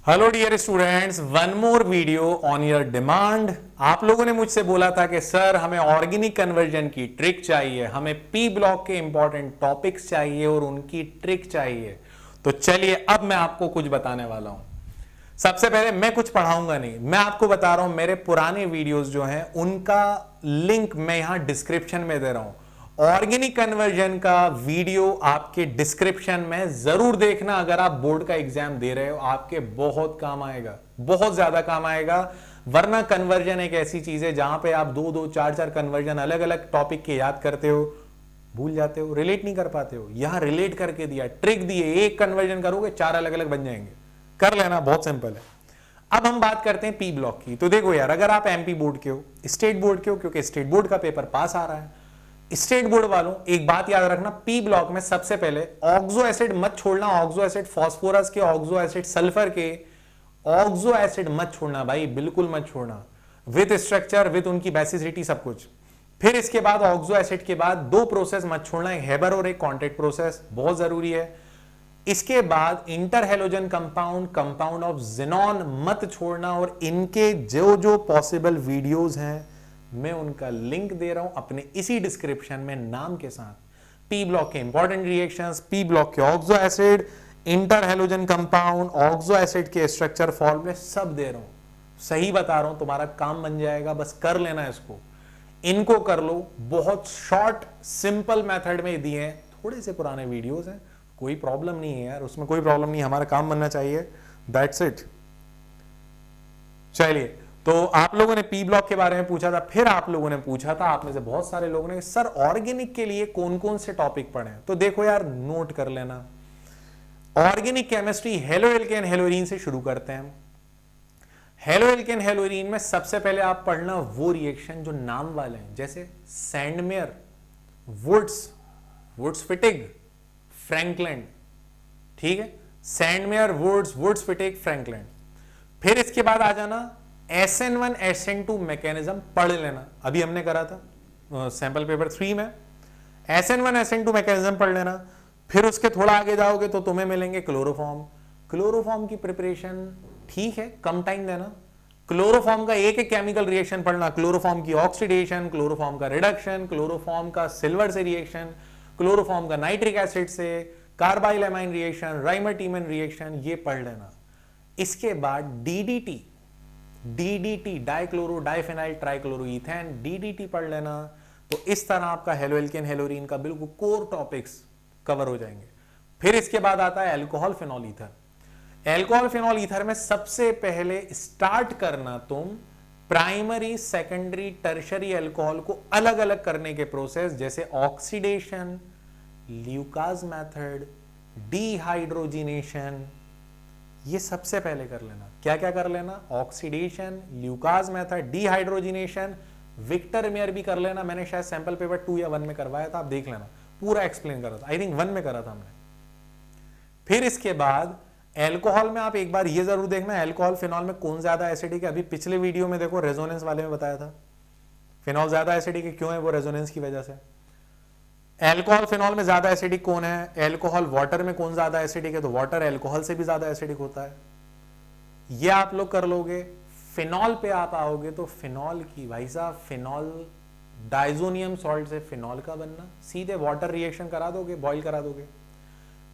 Hello dear students, one more video on your demand. आप लोगों ने मुझसे बोला था कि सर हमें ऑर्गेनिक कन्वर्जन की ट्रिक चाहिए, हमें पी ब्लॉक के इंपॉर्टेंट टॉपिक्स चाहिए और उनकी ट्रिक चाहिए। तो चलिए अब मैं आपको कुछ बताने वाला हूं। सबसे पहले मैं कुछ पढ़ाऊंगा नहीं, मैं आपको बता रहा हूं मेरे पुराने वीडियोस जो हैं उनका लिंक मैं यहां डिस्क्रिप्शन में दे रहा हूं। ऑर्गेनिक कन्वर्जन का वीडियो आपके डिस्क्रिप्शन में जरूर देखना। अगर आप बोर्ड का एग्जाम दे रहे हो आपके बहुत काम आएगा, बहुत ज्यादा काम आएगा। वरना कन्वर्जन एक ऐसी चीज है जहां पे आप दो दो चार चार कन्वर्जन अलग अलग टॉपिक के याद करते हो, भूल जाते हो, रिलेट नहीं कर पाते हो। यहां रिलेट करके दिया, ट्रिक दिए, एक कन्वर्जन करोगे चार अलग अलग बन जाएंगे। कर लेना, बहुत सिंपल है। अब हम बात करते हैं पी ब्लॉक की। तो देखो यार, अगर आप एमपी बोर्ड के हो, स्टेट बोर्ड के हो, क्योंकि स्टेट बोर्ड का पेपर पास आ रहा है, स्टेट बोर्ड वालों एक बात याद रखना, पी ब्लॉक में सबसे पहले ऑक्सो एसिड मत छोड़ना। ऑक्सो एसिड फास्फोरस के, ऑक्सो एसिड सल्फर के, ऑक्सो एसिड मत छोड़ना भाई, बिल्कुल मत छोड़ना। विद स्ट्रक्चर, विद उनकी बेसिसिटी, सब कुछ। फिर इसके बाद ऑक्सो एसिड के बाद दो प्रोसेस मत छोड़ना, एक हेबर और एक कॉन्टैक्ट प्रोसेस, बहुत जरूरी है। इसके बाद inter halogen compound, compound of xenon मत छोड़ना। और इनके जो जो पॉसिबल वीडियोस हैं मैं उनका लिंक दे रहा हूं अपने इसी डिस्क्रिप्शन में नाम के साथ। पी ब्लॉक के इंपॉर्टेंट रिएक्शंस, पी ब्लॉक के oxo acid, inter halogen compound, oxo acid के स्ट्रक्चर फॉर्मूले सब दे रहा हूं। सही बता रहा हूं, तुम्हारा काम बन जाएगा, बस कर लेना इसको। इनको कर लो, बहुत शॉर्ट सिंपल मेथड में दिए हैं, थोड़े से पुराने वीडियोस हैं, कोई प्रॉब्लम नहीं है यार, उसमें कोई प्रॉब्लम नहीं, हमारा काम बनना चाहिए, दैट्स इट। चलिए, तो आप लोगों ने पी ब्लॉक के बारे में पूछा था, फिर आप लोगों ने पूछा था, आप में से बहुत सारे लोगों ने, सर ऑर्गेनिक के लिए कौन कौन से टॉपिक पढ़े। तो देखो यार, नोट कर लेना। ऑर्गेनिक केमिस्ट्री हेलो एल्केन हेलोरीन से शुरू करते हैं। हेलो एल्केन हेलोरीन में सबसे पहले आप पढ़ना वो रिएक्शन जो नाम वाले हैं, जैसे सैंडमेयर, वुड्स, वुड्स फिटिग, फ्रैंकलैंड। ठीक है, सैंडमेयर, वुड्स, वुड्स फिटिग, फ्रैंकलैंड। फिर इसके बाद आ जाना SN1 SN2 मैकेनिज्म पढ़ लेना, अभी हमने करा था सैंपल पेपर 3 में। SN1 SN2 मैकेनिज्म पढ़ लेना। फिर उसके थोड़ा आगे जाओगे तो तुम्हें मिलेंगे क्लोरोफॉर्म। क्लोरोफॉर्म की प्रिपरेशन ठीक है, कम टाइम देना। क्लोरोफॉर्म का एक एक केमिकल रिएक्शन पढ़ना, क्लोरोफॉर्म की ऑक्सीडेशन, क्लोरोफॉर्म का रिडक्शन, क्लोरोफॉर्म का सिल्वर से रिएक्शन, क्लोरोफॉर्म का नाइट्रिक एसिड से, कार्बाइल एमाइन रिएक्शन, राइमर-टीमन रिएक्शन, ये पढ़ लेना। इसके बाद DDT, DDT डाइक्लोरो डाइफेनाइल ट्राइक्लोरोईथेन, DDT पढ़ लेना। तो इस तरह आपका हेलो एल्केन हेलोरीन का बिल्कुल कोर टॉपिक्स कवर हो जाएंगे। फिर इसके बाद आता है alcohol phenol ether. Alcohol phenol ether में सबसे पहले स्टार्ट करना तुम प्राइमरी, सेकेंडरी, टर्शरी अल्कोहल को अलग अलग करने के प्रोसेस, जैसे ऑक्सीडेशन, ल्यूकास मेथड, डिहाइड्रोजिनेशन, ये सबसे पहले कर लेना। क्या क्या कर लेना? Oxidation, Lucas method, dehydrogenation, Victor Meyer भी कर लेना। मैंने शायद सैंपल पेपर 2 या 1 में करवाया था, आप देख लेना, पूरा एक्सप्लेन करा था, आई थिंक 1 में करा था हमने। फिर इसके बाद एल्कोहल में आप एक बार ये जरूर देखना, एल्कोहल फिनॉल में कौन ज्यादा एसिडिक है। अभी पिछले वीडियो में देखो रेजोनेंस वाले में बताया था फिनॉल ज्यादा एसिडिक है, क्यों है? वो रेजोनेंस की वजह से। एल्कोहल फिनॉल में ज्यादा एसिडिक कौन है? एल्कोहल वाटर में कौन ज्यादा एसिडिक है? तो वाटर एल्कोहल से भी ज्यादा एसिडिक होता है। ये आप लोग कर लोगे। फिनॉल पे आप आओगे तो फिनॉल की, भाई साहब फिनॉल डाइजोनियम सॉल्ट से फिनॉल का बनना, सीधे वाटर रिएक्शन करा दोगे, बॉईल करा दोगे।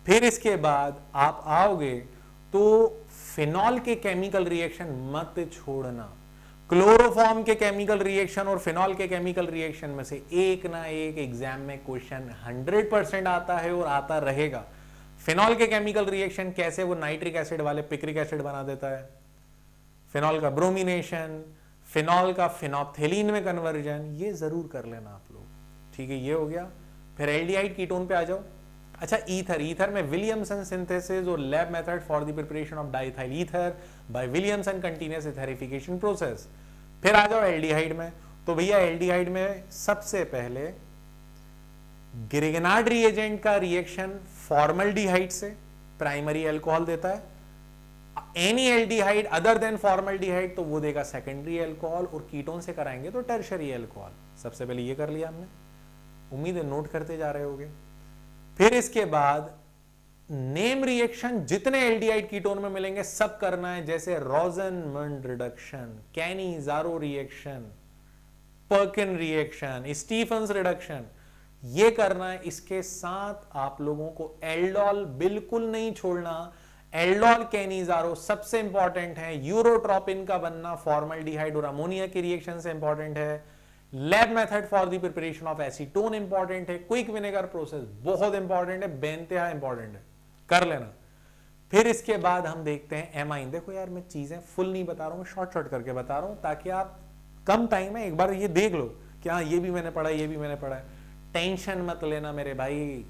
फिर इसके बाद आप आओगे तो फिनॉल के केमिकल रिएक्शन मत छोड़ना। क्लोरोफॉर्म के केमिकल रिएक्शन और फिनॉल के केमिकल रिएक्शन में से एक ना एक एग्जाम में क्वेश्चन 100% आता है और आता रहेगा। फिनॉल के केमिकल रिएक्शन कैसे वो नाइट्रिक एसिड वाले पिक्रिक एसिड बना देता है, फिनॉल का ब्रोमिनेशन, फिनॉल का फिनोप्थेलीन में कन्वर्जन, ये जरूर कर लेना आप लोग। ठीक है, ये हो गया। फिर एल्डिहाइड कीटोन पे आ जाओ। अच्छा, ईथर, ईथर में विलियमसन सिंथेसिस और lab method for the preparation of diethyl ether by Williamson continuous etherification process. फिर आ जाओ एल्डिहाइड में। तो भैया एल्डिहाइड में सबसे पहले ग्रिगनार्ड रिएजेंट का रिएक्शन फॉर्मल्डिहाइड से प्राइमरी अल्कोहल देता है। Any aldehyde other than formaldehyde तो वो देगा सेकेंडरी अल्कोहल, और कीटोन से कराएंगे तो टर्शरी अल्कोहल। सबसे पहले ये कर लिया हमने, उम्मीद है नोट करते जा रहे होगे। फिर इसके बाद नेम रिएक्शन जितने एल्डिहाइड कीटोन में मिलेंगे सब करना है, जैसे Rosenmund reduction, Cannizzaro reaction, Perkin reaction, Stephens reduction, ये करना है। इसके साथ आप लोगों को एल्डोल बिल्कुल नहीं छोड़ना। एल्डोल, कैनी-ज़ारो सबसे इंपॉर्टेंट है। यूरोट्रोपिन का बनना फॉर्मल्डिहाइड और अमोनिया की रिएक्शन से इंपॉर्टेंट है। Lab method for the preparation of acetone important है। क्विक विनेगर प्रोसेस बहुत इंपॉर्टेंट है, बेंतेहा इंपॉर्टेंट है, कर लेना। फिर इसके बाद हम देखते हैं एमाइन। देखो यार, मैं चीजें फुल नहीं बता रहा हूं, शॉर्ट शॉर्ट करके बता रहा हूं, ताकि आप कम टाइम में एक बार ये देख लो कि हाँ ये भी मैंने पढ़ा, ये भी मैंने पढ़ा है। टेंशन मत लेना मेरे भाई,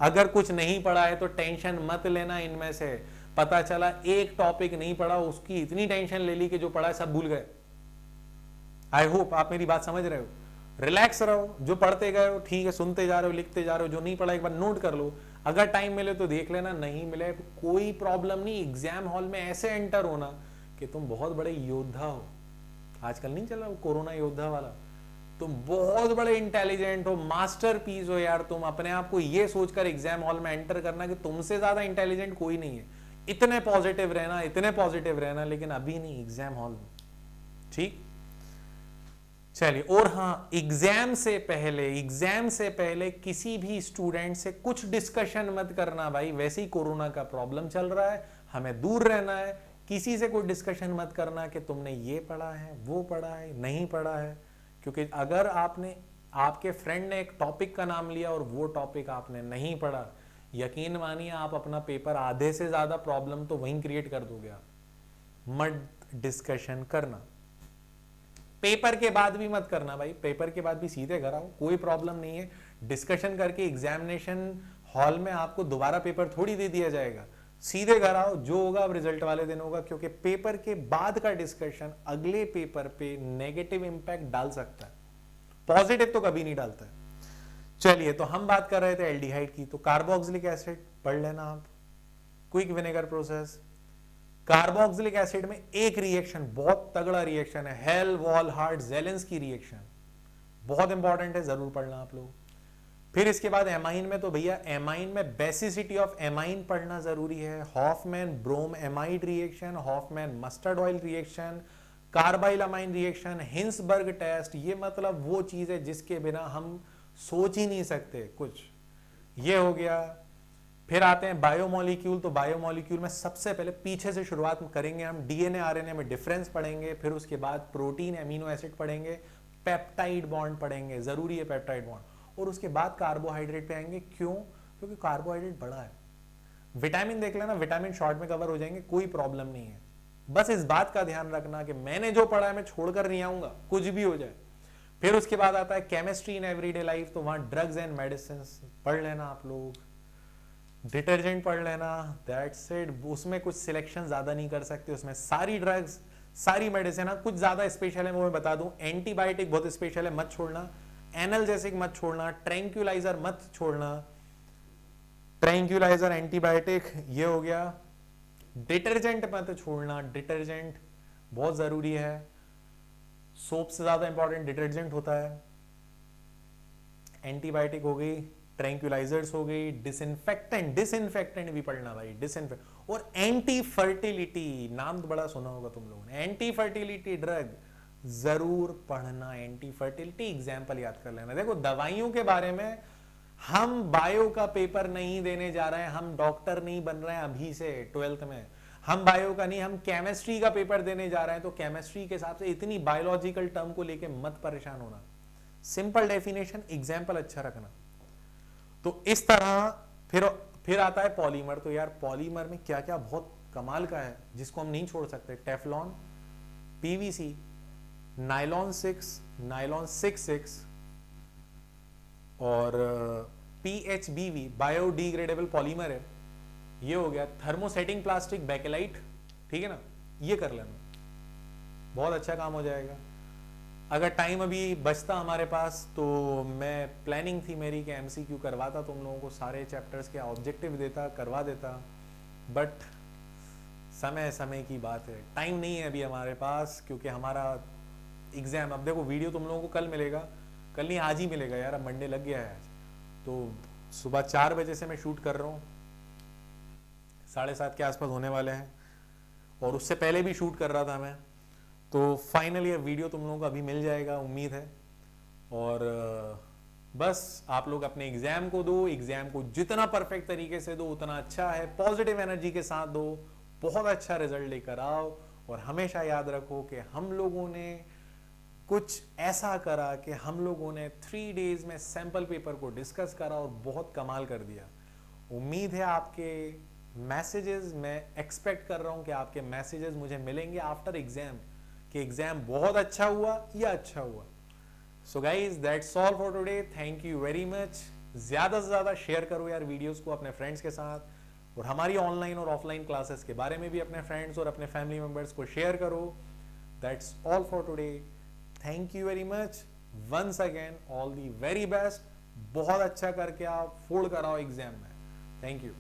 अगर कुछ नहीं पढ़ा है तो टेंशन मत लेना। इनमें से पता चला एक टॉपिक नहीं पढ़ा, उसकी इतनी टेंशन ले ली कि जो पढ़ा है सब भूल गए। आई होप आप मेरी बात समझ रहे हो। रिलैक्स रहो, जो पढ़ते गए हो ठीक है, सुनते जा रहे हो, लिखते जा रहे हो, जो नहीं पढ़ा एक बार नोट कर लो। अगर टाइम मिले तो देख लेना, नहीं मिले कोई प्रॉब्लम नहीं। एग्जाम हॉल में ऐसे एंटर होना कि तुम बहुत बड़े योद्धा हो। आजकल नहीं चला वो कोरोना योद्धा वाला, तुम बहुत बड़े इंटेलिजेंट हो, मास्टरपीस हो यार। तुम अपने आप को ये सोचकर एग्जाम हॉल में एंटर करना कि तुमसे ज्यादा इंटेलिजेंट कोई नहीं है। इतने पॉजिटिव रहना, इतने पॉजिटिव रहना, लेकिन अभी नहीं, एग्जाम हॉल में। ठीक, चलिए। और हाँ, एग्जाम से पहले किसी भी स्टूडेंट से कुछ डिस्कशन मत करना भाई। वैसे ही कोरोना का प्रॉब्लम चल रहा है, हमें दूर रहना है। किसी से कोई डिस्कशन मत करना कि तुमने ये पढ़ा है, वो पढ़ा है, नहीं पढ़ा है। क्योंकि अगर आपके फ्रेंड ने एक टॉपिक का नाम लिया और वो टॉपिक आपने नहीं पढ़ा, यकीन मानिए आप अपना पेपर आधे से ज्यादा प्रॉब्लम तो वहीं क्रिएट कर दोगे आप। मत डिस्कशन करना। पेपर के बाद भी मत करना भाई, पेपर के बाद भी सीधे घर आओ, कोई प्रॉब्लम नहीं है। डिस्कशन करके एग्जामिनेशन हॉल में आपको दोबारा पेपर थोड़ी दे दिया जाएगा। सीधे घर आओ, जो होगा अब रिजल्ट वाले दिन होगा। क्योंकि पेपर के बाद का डिस्कशन अगले पेपर पे नेगेटिव इंपैक्ट डाल सकता है, पॉजिटिव तो कभी नहीं डालता है। चलिए, तो हम बात कर रहे थे एल्डिहाइड की, तो कार्बोक्सिलिक एसिड पढ़ लेना आप। Quick vinegar process, carboxylic acid में एक रिएक्शन बहुत तगड़ा रिएक्शन है, हेल वॉलहार्ट ज़ेलेंस्की रिएक्शन, बहुत इंपॉर्टेंट है, जरूर पढ़ना आप लोग। फिर इसके बाद एमाइन में, तो भैया एमाइन में बेसिसिटी ऑफ एमाइन पढ़ना जरूरी है। Hofmann bromamide reaction, Hofmann mustard oil reaction, carbylamine reaction, Hinsberg test. ये मतलब वो चीज है जिसके बिना हम सोच ही नहीं सकते कुछ। ये हो गया। फिर आते हैं बायोमोलिक्यूल। तो बायोमोलिक्यूल में सबसे पहले पीछे से शुरुआत करेंगे हम, डीएनए आरएनए में डिफरेंस पढ़ेंगे। फिर उसके बाद प्रोटीन एमिनो एसिड पढ़ेंगे, पेप्टाइड बॉन्ड पढ़ेंगे, जरूरी है पेप्टाइड बॉन्ड। और उसके बाद कार्बोहाइड्रेट पे आएंगे। क्यों? क्योंकि कार्बोहाइड्रेट बड़ा है। विटामिन देख लेना, विटामिन शॉर्ट में कवर हो जाएंगे, कोई प्रॉब्लम नहीं है। बस इस बात का ध्यान रखना कि मैंने जो पढ़ा है मैं छोड़कर नहीं आऊंगा, कुछ भी हो जाए। फिर उसके बाद आता है केमिस्ट्री इन एवरीडे लाइफ, तो वहां ड्रग्स एंड मेडिसिन पढ़ लेना आप लोग। डिटर्जेंट पढ़ लेना, दैट्स इट। उसमें कुछ सिलेक्शन ज्यादा नहीं कर सकते, उसमें सारी ड्रग्स, सारी मेडिसिन। कुछ ज्यादा स्पेशल है वो मैं बता दूं, एंटीबायोटिक बहुत स्पेशल है, मत छोड़ना। एनाल्जेसिक मत छोड़ना, ट्रैंक्यूलाइजर मत छोड़ना। ट्रैंक्यूलाइजर, एंटीबायोटिक, ये हो गया। डिटर्जेंट मत छोड़ना, डिटर्जेंट बहुत जरूरी है। सोप से ज्यादा इंपॉर्टेंट डिटर्जेंट होता है। एंटीबायोटिक हो गई, ट्रैंक्यूलाइजर्स हो गई, डिसइंफेक्टेंट भी पढ़ना भाई, डिसइंफेक्ट। और एंटी फर्टिलिटी, नाम तो बड़ा सुना होगा तुम लोगों ने, एंटी फर्टिलिटी ड्रग जरूर पढ़ना। एंटी फर्टिलिटी एग्जाम्पल याद कर लेना। देखो, दवाइयों के बारे में हम बायो का पेपर नहीं देने जा रहे हैं, हम डॉक्टर नहीं बन रहे हैं अभी से 12th में। हम बायो का नहीं, हम केमिस्ट्री का पेपर देने जा रहे हैं। तो केमिस्ट्री के हिसाब से इतनी बायोलॉजिकल टर्म को लेके मत परेशान होना, सिंपल डेफिनेशन, एग्जाम्पल अच्छा रखना। तो इस तरह फिर आता है पॉलीमर। तो यार पॉलीमर में क्या क्या बहुत कमाल का है जिसको हम नहीं छोड़ सकते। टेफ्लॉन, पीवीसी, नाइलॉन 6 और पीएचबीवी, बायोडिग्रेडेबल पॉलीमर है। ये हो गया। थर्मोसेटिंग प्लास्टिक, बैकेलाइट, ठीक है ना, ये कर लेना, बहुत अच्छा काम हो जाएगा। अगर टाइम अभी बचता हमारे पास तो मैं, प्लानिंग थी मेरी कि एमसीक्यू करवाता तुम लोगों को, सारे चैप्टर्स के ऑब्जेक्टिव देता, करवा देता, बट समय की बात है, टाइम नहीं है अभी हमारे पास, क्योंकि हमारा एग्जाम, अब देखो वीडियो तुम लोगों को कल मिलेगा, कल नहीं आज ही मिलेगा यार, अब मंडे लग गया है आज। तो सुबह 4 बजे से मैं शूट कर रहा हूँ, 7:30 के आसपास होने वाले हैं, और उससे पहले भी शूट कर रहा था मैं। तो फाइनली ये वीडियो तुम लोगों को अभी मिल जाएगा, उम्मीद है। और बस आप लोग अपने एग्जाम को दो, एग्जाम को जितना परफेक्ट तरीके से दो उतना अच्छा है, पॉजिटिव एनर्जी के साथ दो, बहुत अच्छा रिजल्ट लेकर आओ। और हमेशा याद रखो कि हम लोगों ने कुछ ऐसा करा कि हम लोगों ने 3 डेज में सैंपल पेपर को डिस्कस करा और बहुत कमाल कर दिया। उम्मीद है आपके मैसेजेस, मैं एक्सपेक्ट कर रहा हूं कि आपके मैसेजेस मुझे मिलेंगे आफ्टर एग्जाम कि एग्जाम बहुत अच्छा हुआ या अच्छा हुआ। So guys that's all for today, thank you very much. ज्यादा से ज्यादा शेयर करो यार वीडियोस को अपने फ्रेंड्स के साथ, और हमारी ऑनलाइन और ऑफलाइन क्लासेस के बारे में भी अपने फ्रेंड्स और अपने फैमिली मेंबर्स को शेयर करो। That's all for today, thank you very much once again, all the very best. बहुत अच्छा करके आप फोड़ कराओ एग्जाम में। Thank you.